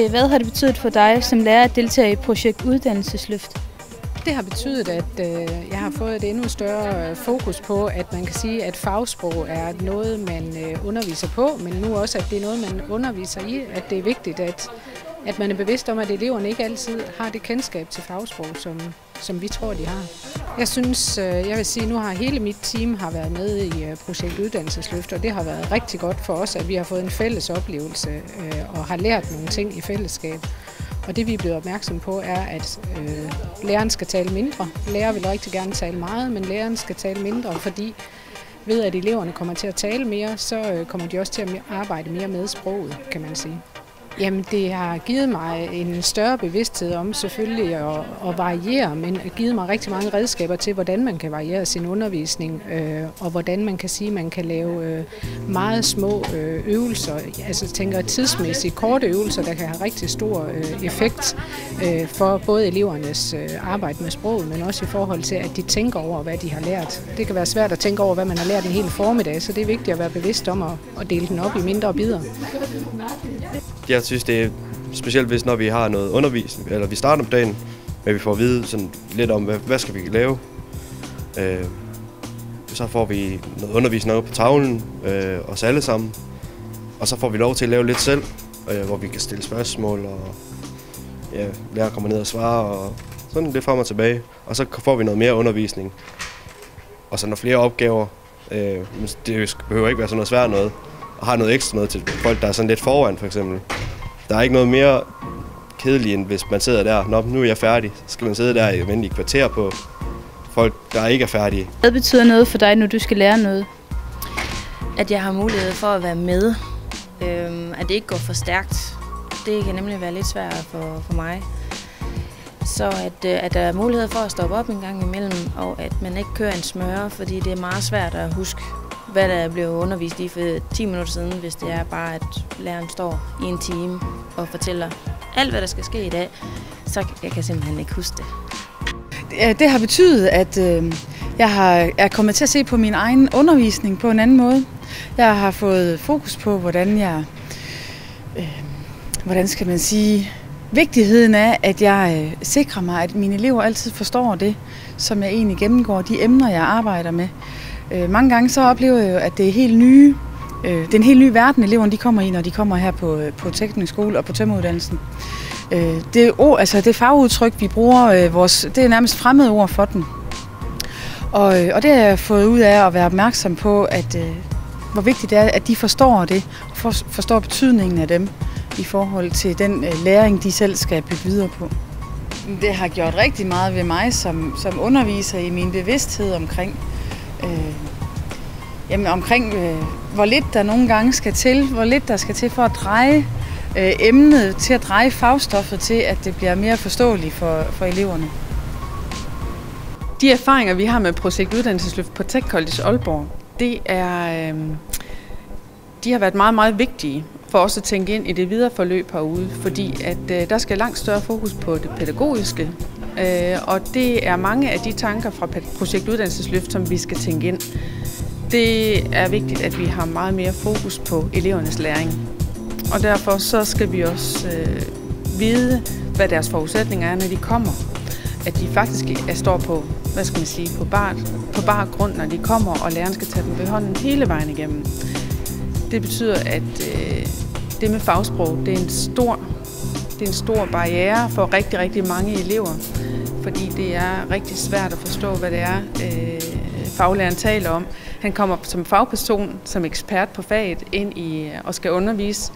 Hvad har det betydet for dig som lærer at deltage i projekt Uddannelsesløft? Det har betydet, at jeg har fået et endnu større fokus på, at man kan sige, at fagsprog er noget, man underviser på, men nu også, at det er noget, man underviser i, at det er vigtigt, at man er bevidst om, at eleverne ikke altid har det kendskab til fagsprog, som vi tror, de har. Jeg synes, jeg vil sige, nu har hele mit team har været med i projekt Uddannelsesløft, og det har været rigtig godt for os, at vi har fået en fælles oplevelse og har lært nogle ting i fællesskab. Og det vi er blevet opmærksom på er, at læreren skal tale mindre. Lærer vil rigtig gerne tale meget, men læreren skal tale mindre, fordi ved at eleverne kommer til at tale mere, så kommer de også til at arbejde mere med sproget, kan man sige. Jamen, det har givet mig en større bevidsthed om selvfølgelig at variere, men givet mig rigtig mange redskaber til, hvordan man kan variere sin undervisning, og hvordan man kan sige, at man kan lave meget små øvelser, altså tænker tidsmæssigt korte øvelser, der kan have rigtig stor effekt for både elevernes arbejde med sproget, men også i forhold til, at de tænker over, hvad de har lært. Det kan være svært at tænke over, hvad man har lært en hel formiddag, så det er vigtigt at være bevidst om at dele den op i mindre bidder. Jeg synes, det er specielt, hvis når vi har noget undervisning, eller vi starter på dagen, men vi får at vide sådan lidt om, hvad skal vi lave. Så får vi noget undervisning op på tavlen, os alle sammen. Og så får vi lov til at lave lidt selv, hvor vi kan stille spørgsmål, og ja, lærer kommer ned og svarer, og sådan lidt frem og tilbage. Og så får vi noget mere undervisning. Og så når flere opgaver, det behøver ikke være sådan noget svært noget, og har noget ekstra noget til folk, der er sådan lidt foran, for eksempel. Der er ikke noget mere kedeligt, end hvis man sidder der, nå, nu er jeg færdig. Så skal man sidde der i et kvarter på folk, der ikke er færdige. Hvad betyder noget for dig, når du skal lære noget? At jeg har mulighed for at være med. At det ikke går for stærkt. Det kan nemlig være lidt svært for mig. Så at der er mulighed for at stoppe op en gang imellem, og at man ikke kører en smøre, fordi det er meget svært at huske, hvad der blev undervist i for 10 minutter siden, hvis det er bare, at læreren står i en time og fortæller alt, hvad der skal ske i dag, så jeg kan simpelthen ikke huske det. Det har betydet, at jeg er kommet til at se på min egen undervisning på en anden måde. Jeg har fået fokus på, hvordan skal man sige, vigtigheden af, at jeg sikrer mig, at mine elever altid forstår det, som jeg egentlig gennemgår, de emner, jeg arbejder med. Mange gange så oplever jeg jo, at det er en helt ny verden, eleverne de kommer i, når de kommer her på teknisk skole og på tømreruddannelsen. Det fagudtryk, vi bruger, det er nærmest fremmede ord for dem. Og det har jeg fået ud af at være opmærksom på, hvor vigtigt det er, at de forstår det, og forstår betydningen af dem i forhold til den læring, de selv skal bygge videre på. Det har gjort rigtig meget ved mig som underviser i min bevidsthed omkring, hvor lidt der nogle gange skal til, hvor lidt der skal til for at dreje emnet, til at dreje fagstoffet til, at det bliver mere forståeligt for eleverne. De erfaringer, vi har med projekt Uddannelsesløft på Tech College Aalborg, de har været meget, meget vigtige for os at tænke ind i det videre forløb herude, fordi at der skal langt større fokus på det pædagogiske, og det er mange af de tanker fra projekt Uddannelsesløft, som vi skal tænke ind. Det er vigtigt, at vi har meget mere fokus på elevernes læring, og derfor så skal vi også vide, hvad deres forudsætninger er, når de kommer. At de faktisk står på, på bar grund, når de kommer, og læreren skal tage dem ved hånden hele vejen igennem. Det betyder, at det med fagsprog, det er en stor barriere for rigtig, rigtig mange elever, fordi det er rigtig svært at forstå, hvad det er, faglæreren taler om. Han kommer som fagperson, som ekspert på faget, ind og skal undervise,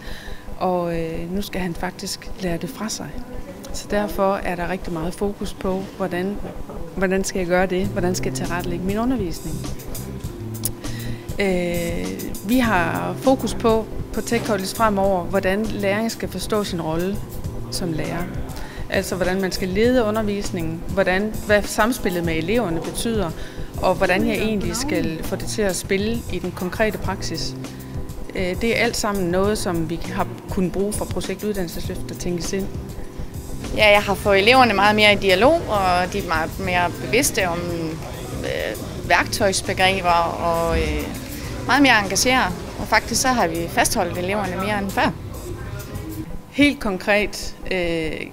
og nu skal han faktisk lære det fra sig. Så derfor er der rigtig meget fokus på, hvordan skal jeg gøre det, hvordan skal jeg tilrettelægge min undervisning. Vi har fokus på Tech College fremover, hvordan læring skal forstå sin rolle som lærer. Altså hvordan man skal lede undervisningen, hvad samspillet med eleverne betyder, og hvordan jeg egentlig skal få det til at spille i den konkrete praksis. Det er alt sammen noget, som vi har kunnet bruge fra projekt Uddannelsesløft, der tænkes ind. Ja, jeg har fået eleverne meget mere i dialog, og de er meget mere bevidste om værktøjsbegreber og meget mere engageret. Og faktisk så har vi fastholdt eleverne mere end før. Helt konkret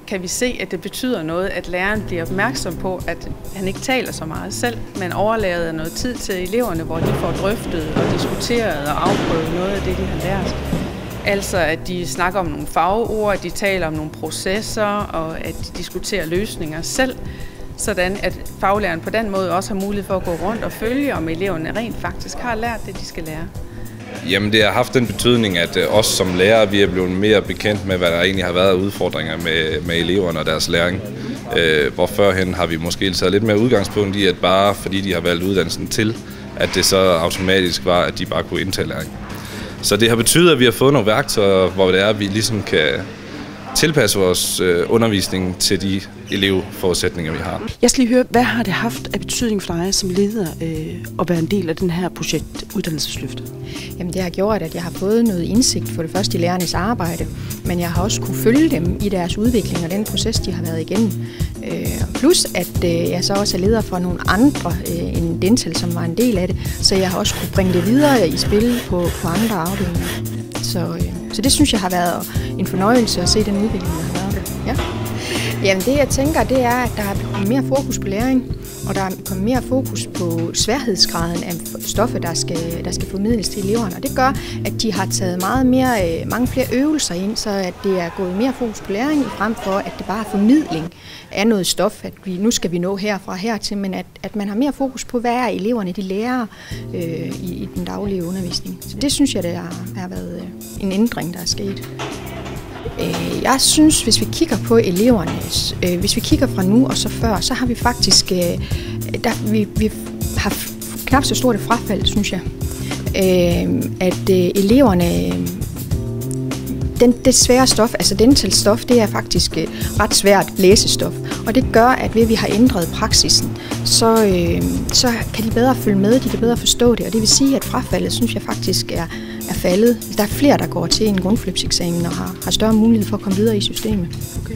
kan vi se, at det betyder noget, at læreren bliver opmærksom på, at han ikke taler så meget selv, men overlader noget tid til eleverne, hvor de får drøftet og diskuteret og afprøvet noget af det, de har lært. Altså at de snakker om nogle fagord, at de taler om nogle processer og at de diskuterer løsninger selv, sådan at faglæreren på den måde også har mulighed for at gå rundt og følge, om eleverne rent faktisk har lært det, de skal lære. Jamen det har haft den betydning, at os som lærere, vi er blevet mere bekendt med, hvad der egentlig har været af udfordringer med eleverne og deres læring. Hvor førhen har vi måske taget lidt mere udgangspunkt i, at bare fordi de har valgt uddannelsen til, at det så automatisk var, at de bare kunne indtage læring. Så det har betydet, at vi har fået nogle værktøjer, hvor det er, at vi ligesom kan tilpasse vores undervisning til de elevforudsætninger, vi har. Jeg skal lige høre, hvad har det haft af betydning for dig som leder at være en del af den her projekt Uddannelsesløftet? Jamen det har gjort, at jeg har fået noget indsigt for det første i lærernes arbejde, men jeg har også kunne følge dem i deres udvikling og den proces, de har været igennem. Plus at jeg så også er leder for nogle andre end Dental, som var en del af det, så jeg har også kunne bringe det videre i spil på andre afdelinger. Så det synes jeg har været en fornøjelse at se den udvikling, der har været. Ja. Jamen det jeg tænker, det er, at der er kommet mere fokus på læring, og der er kommet mere fokus på sværhedsgraden af stoffet, der skal formidles til eleverne. Og det gør, at de har taget mange flere øvelser ind, så at det er gået mere fokus på læring, frem for at det bare er formidling af noget stof, at nu skal vi nå herfra hertil, men at man har mere fokus på, hvad er eleverne, de lærer i den daglige undervisning. Så det synes jeg, det har været en ændring, der er sket. Jeg synes, hvis vi kigger på eleverne, hvis vi kigger fra nu og så før, så har vi faktisk, vi har knap så stort et frafald, synes jeg. At eleverne, det svære stof, altså dentalstof, det er faktisk ret svært læsestof. Og det gør, at ved at vi har ændret praksisen, så kan de bedre følge med, de kan bedre forstå det. Og det vil sige, at frafaldet, synes jeg faktisk er faldet. Der er flere, der går til en grundforløbseksamen og har større mulighed for at komme videre i systemet. Okay.